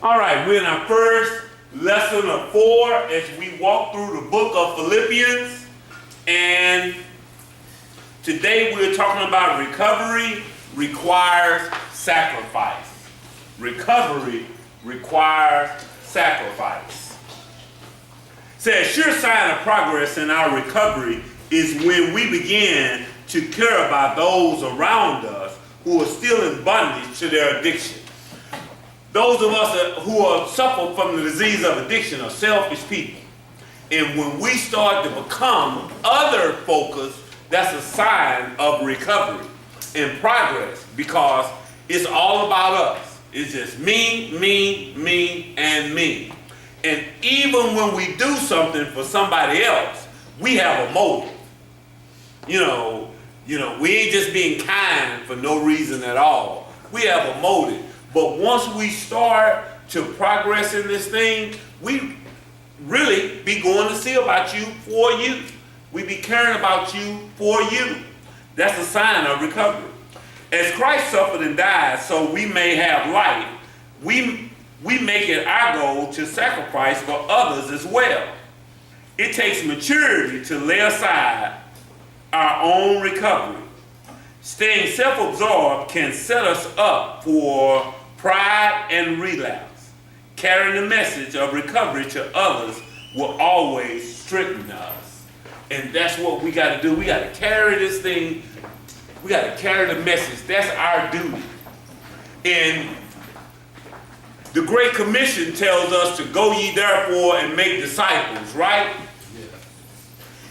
All right, we're in our first lesson of 4 as we walk through the book of Philippians. And today we're talking about recovery requires sacrifice. Recovery requires sacrifice. It says, sure sign of progress in our recovery is when we begin to care about those around us who are still in bondage to their addiction. Those of us who are suffer from the disease of addiction are selfish people. And when we start to become other focused, that's a sign of recovery and progress, because it's all about us. It's just me, me, me, and me. And even when we do something for somebody else, we have a motive. You know, we ain't just being kind for no reason at all. We have a motive. But once we start to progress in this thing, we really be going to see about you for you. We be caring about you for you. That's a sign of recovery. As Christ suffered and died so we may have life, we make it our goal to sacrifice for others as well. It takes maturity to lay aside our own recovery. Staying self-absorbed can set us up for pride and relapse. Carrying the message of recovery to others will always strengthen us. And that's what we got to do. We got to carry this thing. We got to carry the message. That's our duty. And the Great Commission tells us to go ye therefore and make disciples, right?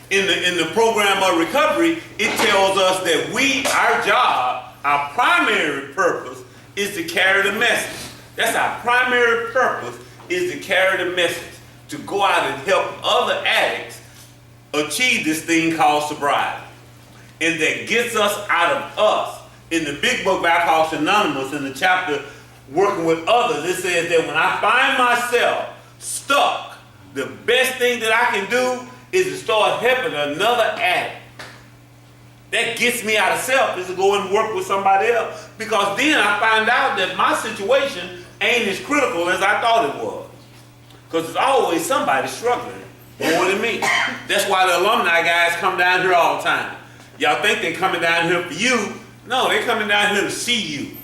In the program of recovery, it tells us that our job, our primary purpose is to carry the message. That's our primary purpose, is to carry the message, to go out and help other addicts achieve this thing called sobriety. And that gets us out of us. In the big book of Alcoholics Anonymous, in the chapter Working with Others, it says that when I find myself stuck, the best thing that I can do is to start helping another addict. That gets me out of self, is to go and work with somebody else. Because then I find out that my situation ain't as critical as I thought it was. Because there's always somebody struggling more than me. That's why the alumni guys come down here all the time. Y'all think they're coming down here for you. No, they're coming down here to see you.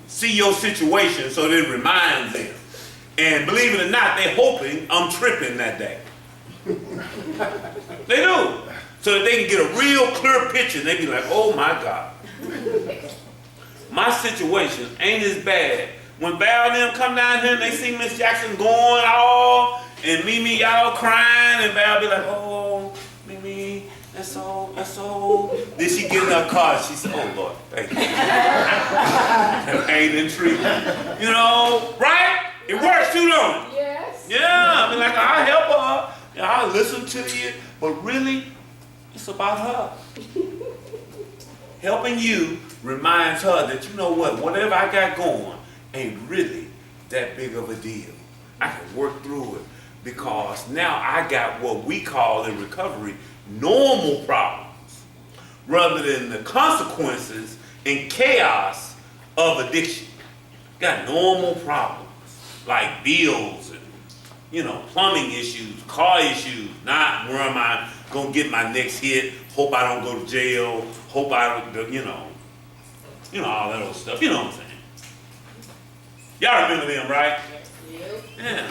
See your situation so that it reminds them. And believe it or not, they're hoping I'm tripping that day. They do. So that they can get a real clear picture. They be like, oh my God. My situation ain't as bad. When Val and them come down here and they see Miss Jackson going off, and Mimi y'all crying, and Val be like, oh, Mimi, that's so. Then she get in her car, she said, oh Lord, thank you. That ain't intriguing. You know, right? It works too, don't it? Yes. Yeah, I mean, like, I'll help her. I'll listen to you. But really, it's about her. Helping you reminds her that, you know what, whatever I got going ain't really that big of a deal. I can work through it because now I got what we call in recovery normal problems rather than the consequences and chaos of addiction. Got normal problems like bills and, plumbing issues, car issues, not where am I going to get my next hit, hope I don't go to jail, hope I don't, all that old stuff, you know what I'm saying. Y'all remember them, right? Yes. Yeah.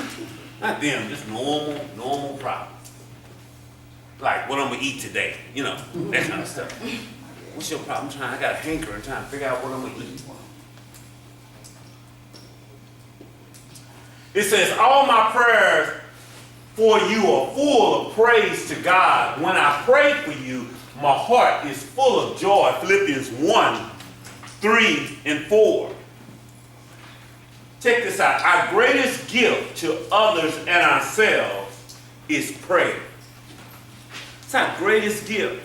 Not them, just normal problems. Like what I'm going to eat today, that kind of stuff. What's your problem? I got a hankering, trying to figure out what I'm going to eat. It says, all my prayers for you are full of praise to God. When I pray for you, my heart is full of joy. Philippians 1, 3, and 4. Check this out. Our greatest gift to others and ourselves is prayer. It's our greatest gift.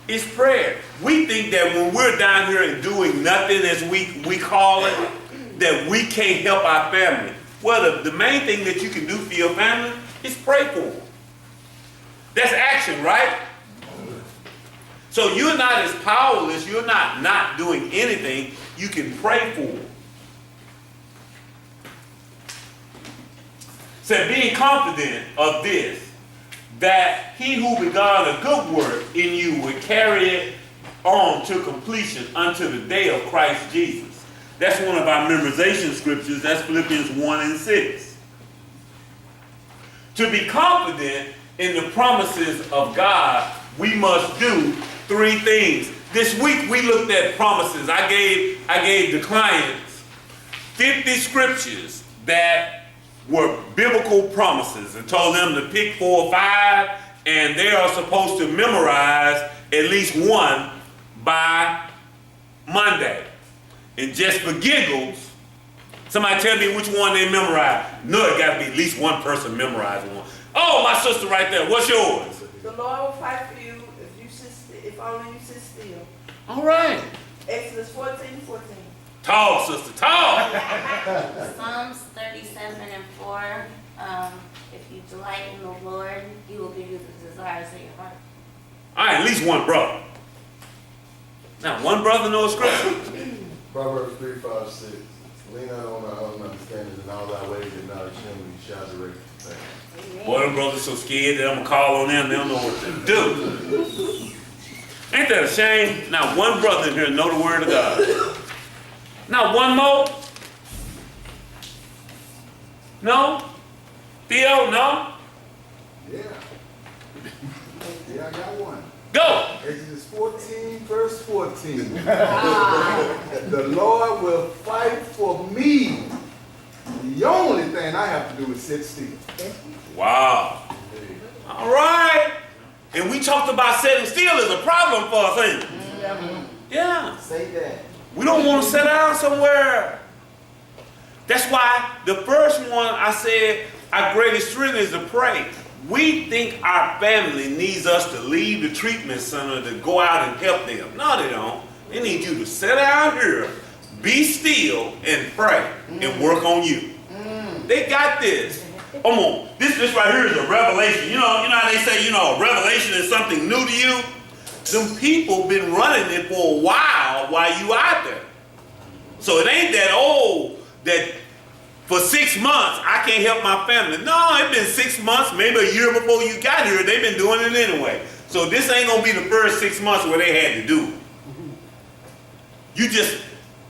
It's prayer. We think that when we're down here and doing nothing, as we call it, that we can't help our family. Well, the main thing that you can do for your family is pray for them. That's action, right? So you're not as powerless. You're not doing anything. You can pray for them. Said, being confident of this, that he who began a good work in you will carry it on to completion unto the day of Christ Jesus. That's one of our memorization scriptures. That's Philippians 1 and 6. To be confident in the promises of God, we must do 3 things. This week we looked at promises. I gave the clients 50 scriptures that were biblical promises and told them to pick 4 or 5, and they are supposed to memorize at least one by Monday. And just for giggles, somebody tell me which one they memorized. No, it got to be at least one person memorizing one. Oh, my sister right there. What's yours? The Lord will fight for you if only you sit still. All right. Exodus 14:14. Talk, sister, talk. Psalms 37:4. If you delight in the Lord, He will give you the desires of your heart. All right, at least one brother. Now, one brother knows scripture. Proverbs 3:5-6. Lean not on thy own understanding, in all thy ways acknowledge him, and he shall direct the path. Boy, them brothers so scared that I'm going to call on them. They don't know what to do. Ain't that a shame? Not one brother in here know the word of God. Not one more? No? Theo, no? Yeah. Yeah, I got one. Go! Exodus 14:14. The Lord will fight for me. The only thing I have to do is sit still. Wow. All right. And we talked about sitting still is a problem for us, ain't it? Yeah. Say that. We don't want to sit down somewhere. That's why the first one I said, our greatest strength is to pray. We think our family needs us to leave the treatment center to go out and help them. No, they don't. They need you to sit down here, be still, and pray and work on you. They got this. Come on. This right here is a revelation. You know how they say, a revelation is something new to you? Them people been running it for a while you out there. So it ain't that old that for 6 months I can't help my family. No, it's been 6 months, maybe a year before you got here. They've been doing it anyway. So this ain't going to be the first 6 months where they had to do it.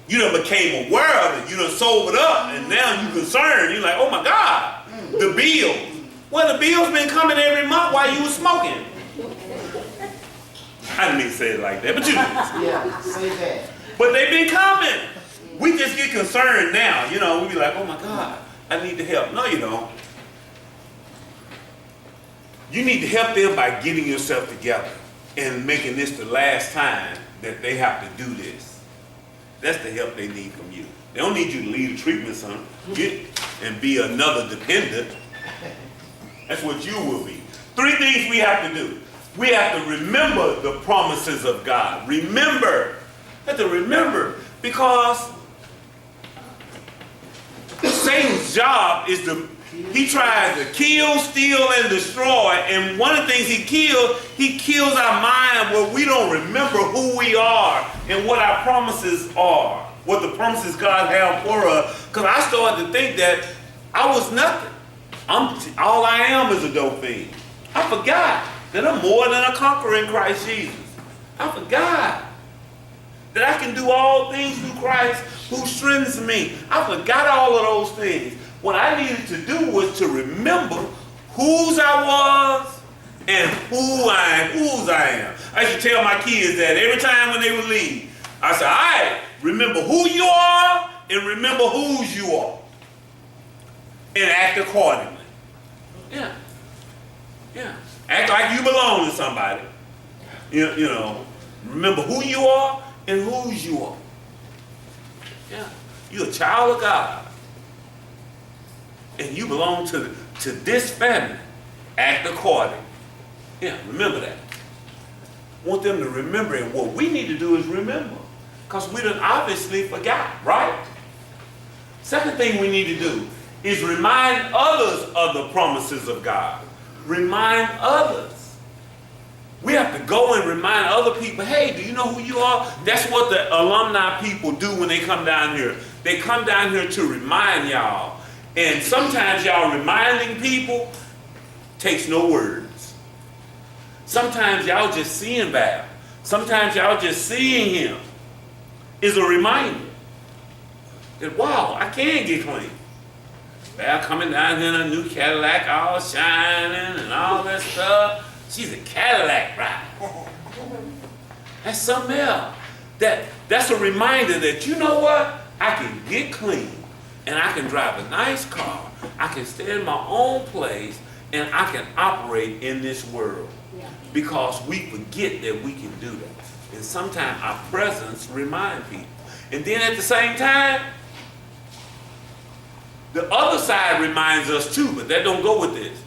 You done became aware of it. You done sobered up, and now you concerned. You're like, oh my God, the bills. Well, the bills been coming every month while you was smoking. I didn't mean to say it like that, but you did. Yeah, say that. But they've been coming. We just get concerned now. We be like, oh my God, I need to help. No, you don't. You need to help them by getting yourself together and making this the last time that they have to do this. That's the help they need from you. They don't need you to leave the treatment center and be another dependent. That's what you will be. 3 things we have to do. We have to remember the promises of God. Remember. We have to remember, because Satan's job is he tries to kill, steal, and destroy. And one of the things he kills our mind where we don't remember who we are and what our promises are, what the promises God has for us. Because I started to think that I was nothing. All I am is a dope fiend. I forgot that I'm more than a conqueror in Christ Jesus. I forgot that I can do all things through Christ who strengthens me. I forgot all of those things. What I needed to do was to remember whose I was and whose I am. I used to tell my kids that every time when they would leave. I said, all right, remember who you are and remember whose you are. And act accordingly. Yeah. Yeah. Act like you belong to somebody. Remember who you are and whose you are. Yeah. You're a child of God. And you belong to this family. Act according. Yeah, remember that. Want them to remember, and what we need to do is remember. Because we done obviously forgot, right? Second thing we need to do is remind others of the promises of God. Remind others. We have to go and remind other people, hey, do you know who you are? That's what the alumni people do when they come down here. They come down here to remind y'all. And sometimes y'all reminding people takes no words. Sometimes y'all just seeing Val. Sometimes y'all just seeing him is a reminder that, wow, I can get clean. Val coming down here in a new Cadillac, all shining and all that stuff. She's a Cadillac bride. That's something else. That's a reminder that, you know what? I can get clean and I can drive a nice car. I can stay in my own place and I can operate in this world. Yeah. Because we forget that we can do that. And sometimes our presence reminds people. And then at the same time, the other side reminds us too, but that don't go with this.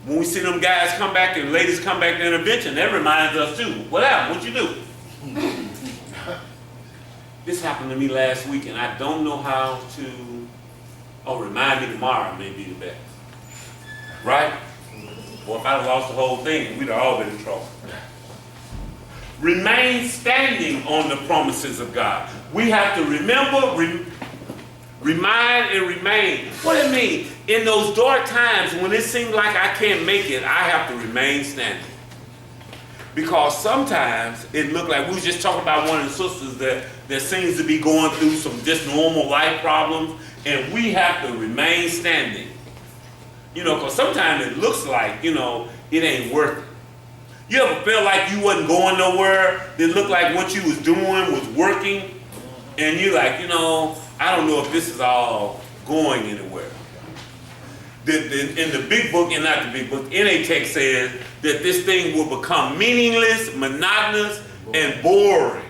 When we see them guys come back and ladies come back to intervention, that reminds us too. What happened? What you do? This happened to me last week and I don't know how to, remind me tomorrow may be the best. Right? Or if I'd lost the whole thing, we'd have all been in trouble. Remain standing on the promises of God. We have to remember, remind and remain. What do it mean? In those dark times when it seems like I can't make it, I have to remain standing. Because sometimes it looked like we were just talking about one of the sisters that seems to be going through some just normal life problems, and we have to remain standing. You know, because sometimes it looks like, you know, it ain't worth it. You ever feel like you wasn't going nowhere? It looked like what you was doing was working, and you're like, you know, I don't know if this is all going anywhere. In the big book, and not the big book, NA text says that this thing will become meaningless, monotonous, and boring.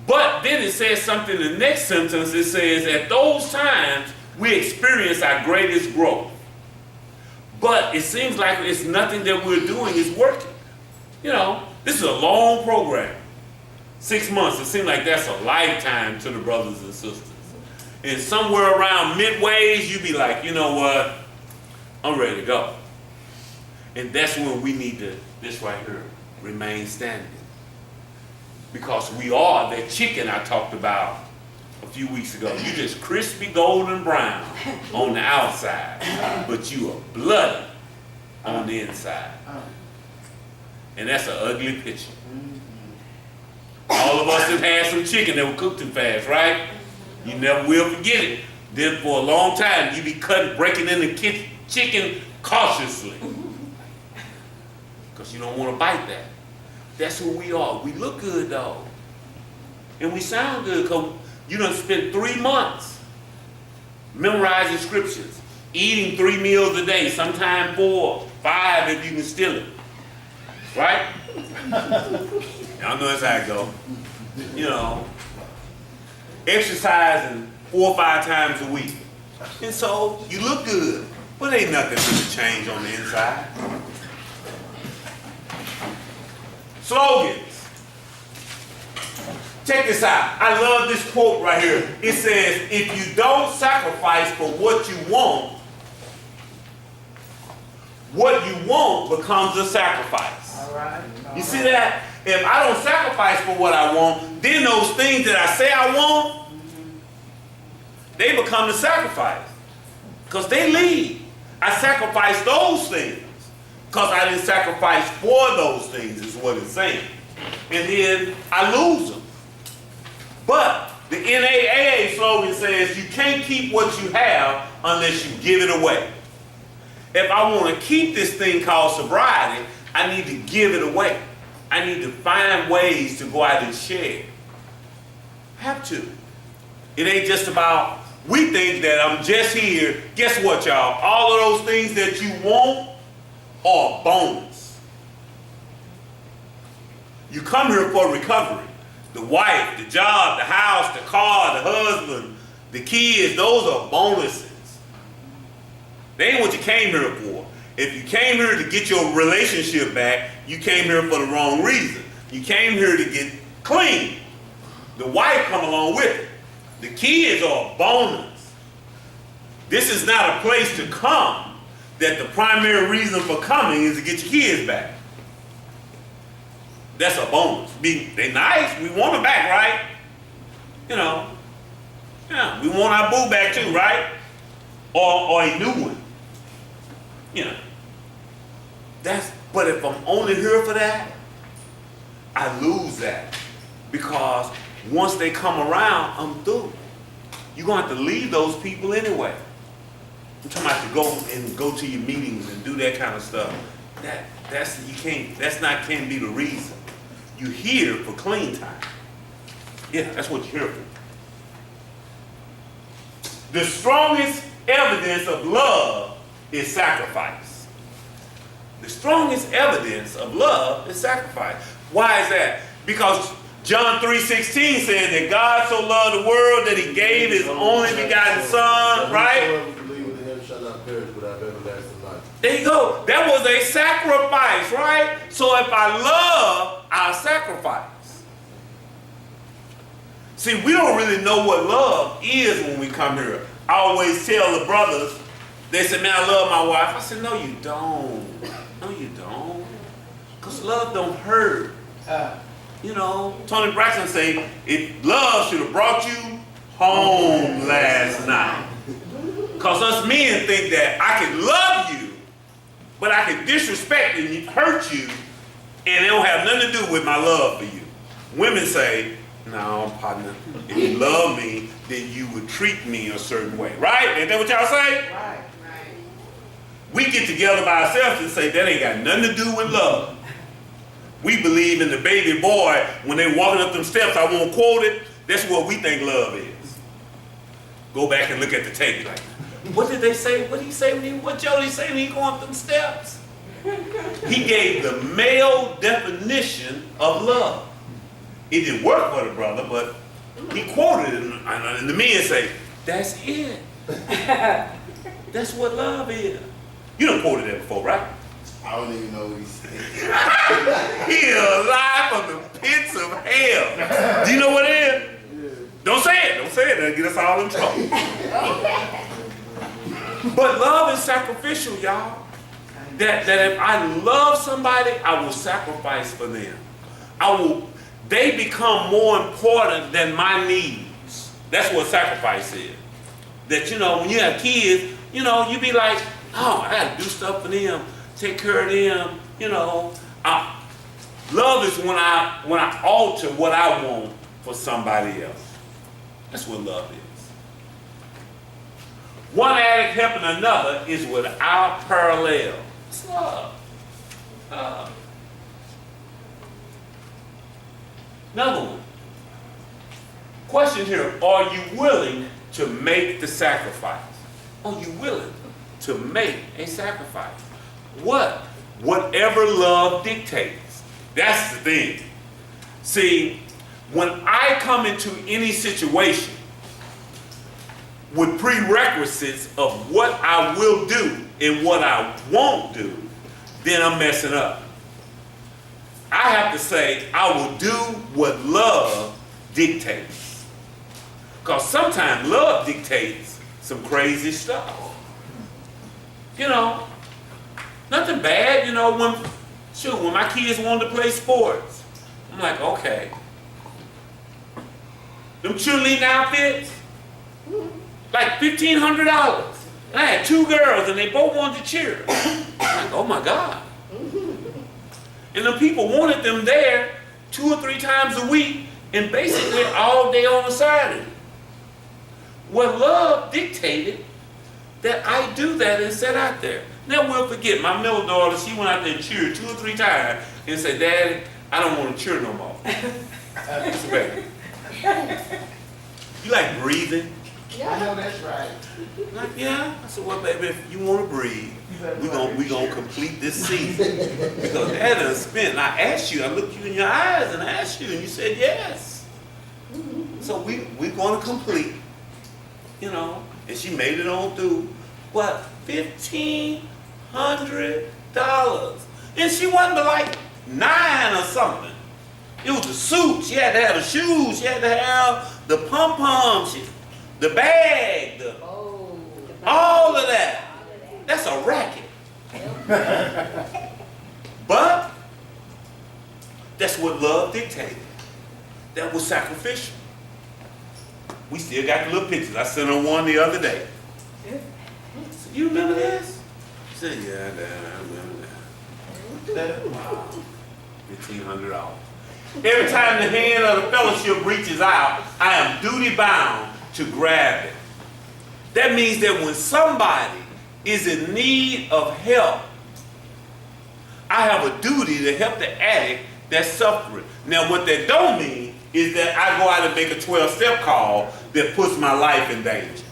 But then it says something in the next sentence. It says, at those times, we experience our greatest growth. But it seems like it's nothing that we're doing is working. You know, this is a long program. 6 months, it seems like that's a lifetime to the brothers and sisters. And somewhere around midways, you be like, you know what, I'm ready to go. And that's when we need to, this right here, remain standing. Because we are that chicken I talked about a few weeks ago. You just crispy golden brown on the outside, but you are bloody on the inside. And that's an ugly picture. All of us have had some chicken that were cooked too fast, right? You never will forget it. Then for a long time, you be cutting, breaking in the chicken cautiously. Because you don't want to bite that. That's who we are. We look good though. And we sound good because you done spent 3 months memorizing scriptures, eating 3 meals a day, sometimes 4, 5 if you can steal it. Right? Y'all know that's how it go. You know, exercising 4 or 5 times a week. And so you look good, but ain't nothing to change on the inside. Slogans. Check this out. I love this quote right here. It says, if you don't sacrifice for what you want becomes a sacrifice. All right. You see that? If I don't sacrifice for what I want, then those things that I say I want, they become the sacrifice. Because they leave. I sacrifice those things. Because I didn't sacrifice for those things, is what it's saying. And then I lose them. But the NAAA slogan says you can't keep what you have unless you give it away. If I want to keep this thing called sobriety, I need to give it away. I need to find ways to go out and share. I have to. It ain't just about, we think that I'm just here. Guess what, y'all? All of those things that you want are a bonus. You come here for recovery. The wife, the job, the house, the car, the husband, the kids, those are bonuses. They ain't what you came here for. If you came here to get your relationship back, you came here for the wrong reason. You came here to get clean. The wife come along with it. The kids are a bonus. This is not a place to come that the primary reason for coming is to get your kids back. That's a bonus. They nice, we want them back, right? You know, Yeah, we want our boo back too, right? Or a new one. You know. But if I'm only here for that, I lose that. Because once they come around, I'm through. You're going to have to leave those people anyway. I'm talking about to go to your meetings and do that kind of stuff. Can't be the reason. You're here for clean time. Yeah, that's what you're here for. The strongest evidence of love is sacrifice. The strongest evidence of love is sacrifice. Why is that? Because John 3:16 said that God so loved the world that he gave his only begotten son, right? There you go. That was a sacrifice, right? So if I love, I'll sacrifice. See, we don't really know what love is when we come here. I always tell the brothers, they say, man, I love my wife. I said, no, you don't. No, you don't. Because love don't hurt. You know, Tony Braxton say, love should have brought you home last night. Because us men think that I can love you, but I can disrespect and hurt you, and it don't have nothing to do with my love for you. Women say, no, partner, if you love me, then you would treat me a certain way. Right? Ain't that what y'all say? Right. We get together by ourselves and say that ain't got nothing to do with love. We believe in the baby boy when they walking up them steps. I won't quote it. That's what we think love is. Go back and look at the tape. Like, what did they say? What did he say? What Jody say when he go up them steps? He gave the male definition of love. It didn't work for the brother, but he quoted it, and the men say, "That's it. That's what love is." You done quoted that before, right? I don't even know what he said. He is alive from the pits of hell. Do you know what it is? Yeah. Don't say it. Don't say it. That'll get us all in trouble. But love is sacrificial, y'all. That if I love somebody, I will sacrifice for them. They become more important than my needs. That's what sacrifice is. That, you know, when you have kids, you know, you be like, oh, I got to do stuff for them, take care of them, you know. Love is when I alter what I want for somebody else. That's what love is. One addict helping another is without parallel. It's love. Another one. Question here, are you willing to make the sacrifice? Are you willing to make a sacrifice? Whatever love dictates. That's the thing. See, when I come into any situation with prerequisites of what I will do and what I won't do, then I'm messing up. I have to say, I will do what love dictates. Because sometimes love dictates some crazy stuff. You know, nothing bad, you know, when my kids wanted to play sports, I'm like, okay. Them cheerleading outfits, like $1,500. And I had 2 girls and they both wanted to cheer. I'm like, oh my God. And the people wanted them there 2 or 3 times a week and basically all day on a Saturday. Well, love dictated that I do that and sit out there. Never will forget, my middle daughter, she went out there and cheered 2 or 3 times and said, Daddy, I don't want to cheer no more. It's baby. You like breathing? Yeah, I know that's right. Like, yeah. I said, well, baby, if you want to breathe, we gonna complete this season. Because Dad done spent, I asked you, I looked you in your eyes and I asked you, and you said yes. So we're going to complete, you know, and she made it on through. But $1,500. And she wasn't but like 9 or something. It was the suit, she had to have the shoes, she had to have the pom-poms, the bag, all of that. That's a racket. But that's what love dictated. That was sacrificial. We still got the little pictures. I sent her one the other day. I said, you remember this? She said, yeah, Dad, I remember that. Wow. $1,500. Every time the hand of the fellowship reaches out, I am duty bound to grab it. That means that when somebody is in need of help, I have a duty to help the addict that's suffering. Now, what that don't mean is that I go out and make a 12-step call that puts my life in danger.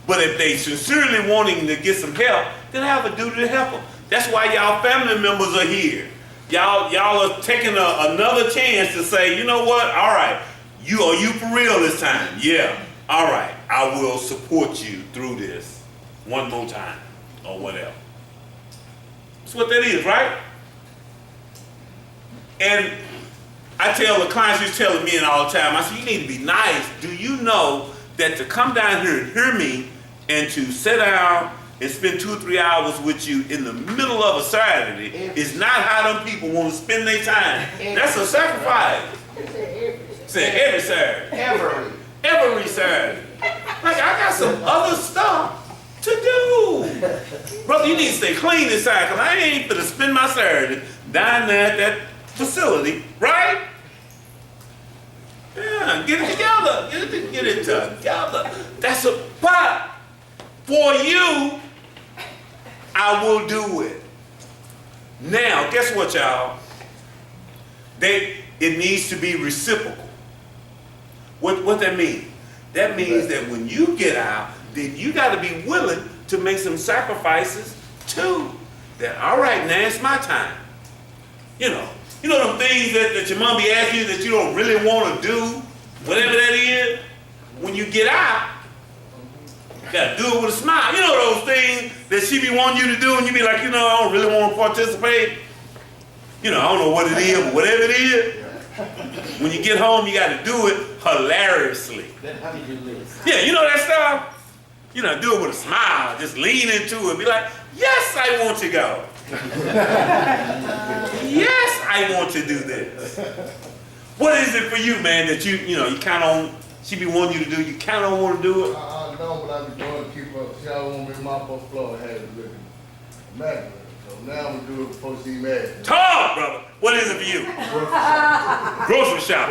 But if they sincerely wanting to get some help, then I have a duty to help them. That's why y'all family members are here. Y'all are taking another chance to say, you know what? All right, are you for real this time? Yeah. All right, I will support you through this one more time or whatever. That's what that is, right? And I tell the clients who's telling me all the time, I say, you need to be nice. Do you know that to come down here and hear me and to sit down and spend 2 or 3 hours with you in the middle of a Saturday is not how them people want to spend their time. That's a sacrifice. Say every Saturday. Every Saturday. Like, I got some other stuff to do. Brother, you need to stay clean this side, because I ain't finna spend my Saturday down there at that facility, right? Yeah, get it together. Get it together. But for you, I will do it. Now, guess what, y'all? It needs to be reciprocal. What that mean? That means that when you get out, then you got to be willing to make some sacrifices too. That, all right, now it's my time. You know them things that your mom be asking you that you don't really want to do, whatever that is. When you get out, you got to do it with a smile. You know those things that she be wanting you to do, and you be like, I don't really want to participate. I don't know what it is, but whatever it is. When you get home, you got to do it hilariously. Yeah, you know that stuff? Do it with a smile. Just lean into it. Be like, yes, I want to go. Yes, I want to do this. What is it for you, man, that you count on, she be wanting you to do, you kind of want to do it? I know, but I be doing to keep up. See, I want me to mop up floor and have it looking immaculate. So now I'm going to do it before she mad. Talk, brother. What is it for you? Grocery shop.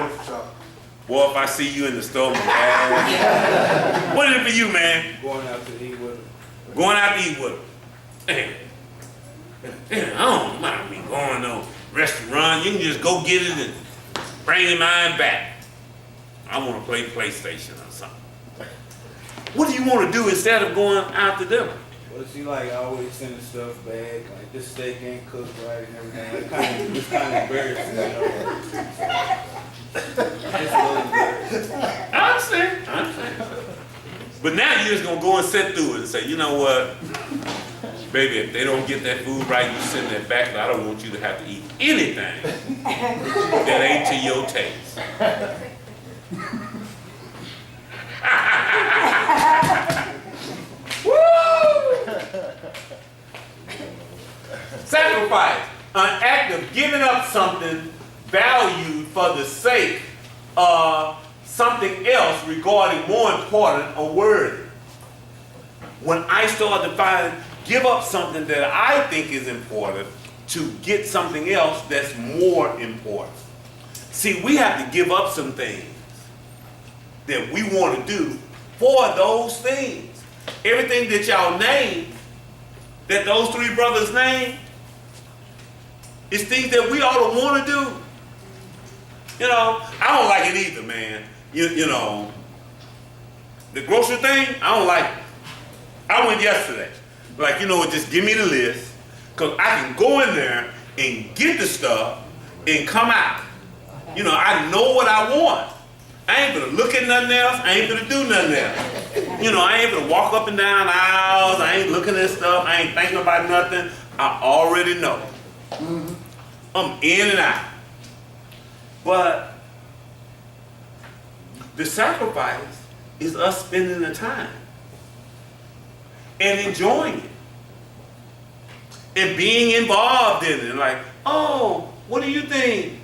Boy, if I see you in the store, man. What is it for you, man? Going out to eat with her. Going out to eat with her. Damn, I don't mind me going to a restaurant. You can just go get it and bring your mind back. I want to play PlayStation or something. What do you want to do instead of going out to dinner? Well, she always sending stuff back, like this steak ain't cooked right and everything. It's kind of embarrassing, It's a little embarrassing. I understand. But now you're just going to go and sit through it and say, you know what? Baby, if they don't get that food right, you send that back, but I don't want you to have to eat anything that ain't to your taste. Woo! Sacrifice, an act of giving up something valued for the sake of something else regarding more important or worthy. When I start to give up something that I think is important to get something else that's more important. See, we have to give up some things that we want to do for those things. Everything that y'all name, that those 3 brothers name, is things that we ought to want to do. I don't like it either, man. The grocery thing, I don't like it. I went yesterday. Like, just give me the list, because I can go in there and get the stuff and come out. I know what I want. I ain't gonna look at nothing else. I ain't gonna do nothing else. I ain't gonna walk up and down aisles. I ain't looking at stuff. I ain't thinking about nothing. I already know. I'm in and out. But the sacrifice is us spending the time and enjoying it and being involved in it. Like, oh, what do you think?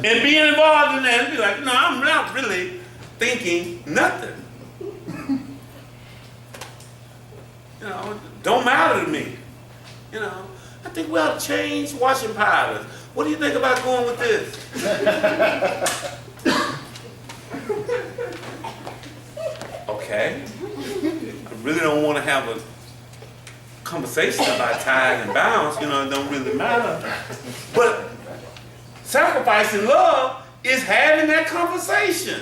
And being involved in that and be like, no, I'm not really thinking nothing. You know, don't matter to me. You know, I think we ought to change washing powders. What do you think about going with this? Okay. I really don't want to have a conversation about tithe and balance, you know, it don't really matter. But sacrificing love is having that conversation.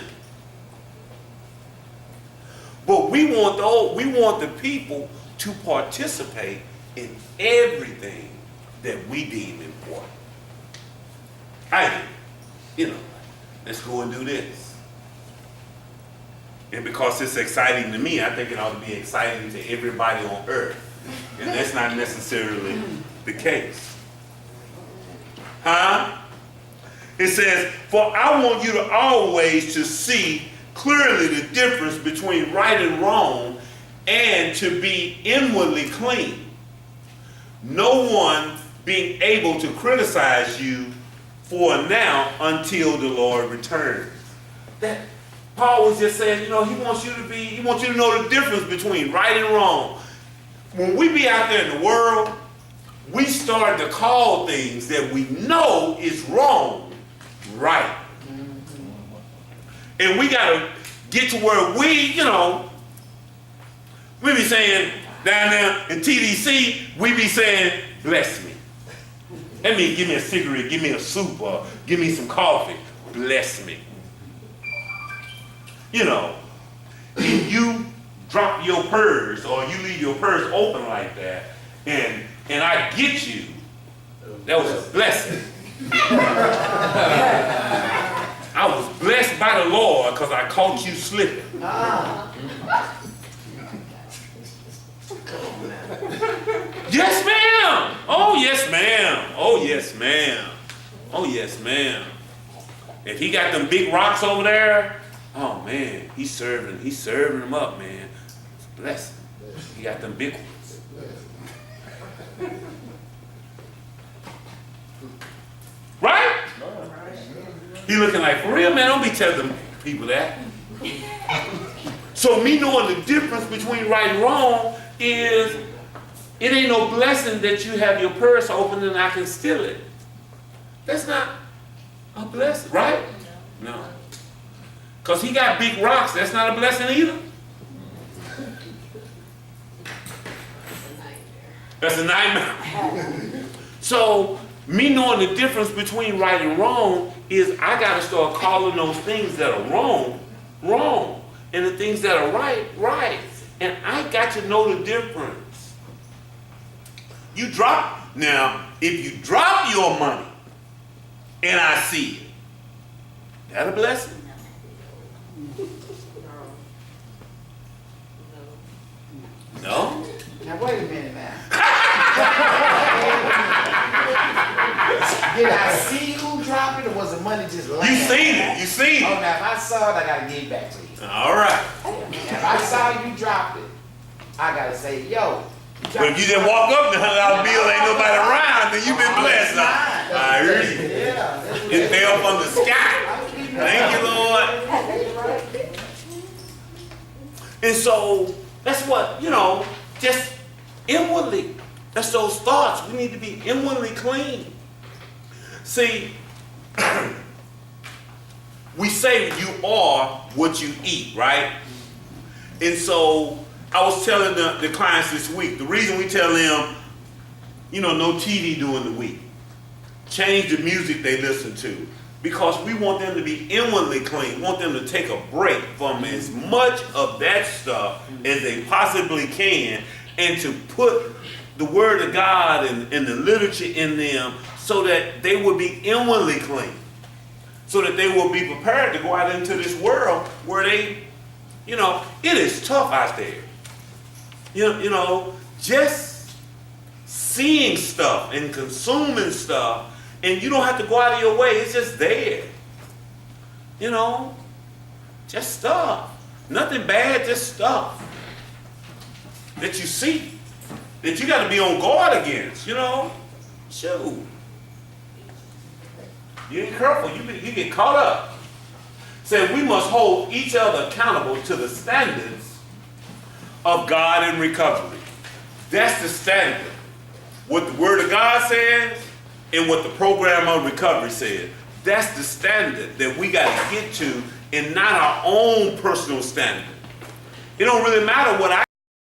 But we want the people to participate in everything that we deem important. You know, let's go and do this. And because it's exciting to me, I think it ought to be exciting to everybody on earth. And that's not necessarily the case. Huh? It says, for I want you to always to see clearly the difference between right and wrong and to be inwardly clean. No one being able to criticize you for now until the Lord returns. That Paul was just saying, you know, he wants you to know the difference between right and wrong. When we be out there in the world, we start to call things that we know is wrong, right. And we got to get to where we be saying, down there in TDC, we be saying, bless me. That means give me a cigarette, give me a soup, or give me some coffee. Bless me. You know, if you drop your purse or you leave your purse open like that, and I get you, that was a blessing. I was blessed by the Lord because I caught you slipping. Yes, ma'am. Oh, yes, ma'am. Oh, yes, ma'am. Oh, yes, ma'am. If he got them big rocks over there, oh man, he's serving them up, man. It's a blessing. He got them big ones. Right? He looking like, for real, man, don't be telling people that. So me knowing the difference between right and wrong is, it ain't no blessing that you have your purse open and I can steal it. That's not a blessing, right? No. Because he got big rocks, that's not a blessing either. That's a nightmare. So, me knowing the difference between right and wrong is I got to start calling those things that are wrong, wrong. And the things that are right, right. And I got to know the difference. Now, if you drop your money and I see it, that a blessing? No? Now wait a minute now. Did I see who dropped it, or was the money just laying? You seen Oh, it. now if I saw it, I gotta give it back to you. All right. Now, if I saw you dropped it, I gotta say, yo. But if you just walk up to $100 bill, ain't nobody around, then you've been blessed. I heard you. Yeah. It fell from the sky. Thank you, Lord. And so, that's what, just inwardly. That's those thoughts. We need to be inwardly clean. See, we say you are what you eat, right? And so, I was telling the clients this week, the reason we tell them, no TV during the week. Change the music they listen to. Because we want them to be inwardly clean. We want them to take a break from as much of that stuff as they possibly can and to put the Word of God and the literature in them so that they will be inwardly clean. So that they will be prepared to go out into this world where they, it is tough out there. Just seeing stuff and consuming stuff, and you don't have to go out of your way. It's just there. Just stuff. Nothing bad, just stuff that you see, that you got to be on guard against, Shoot. You ain't careful, you get caught up. Said we must hold each other accountable to the standards of God in recovery. That's the standard. What the Word of God says and what the program of recovery says. That's the standard that we got to get to, and not our own personal standard. It don't really matter what I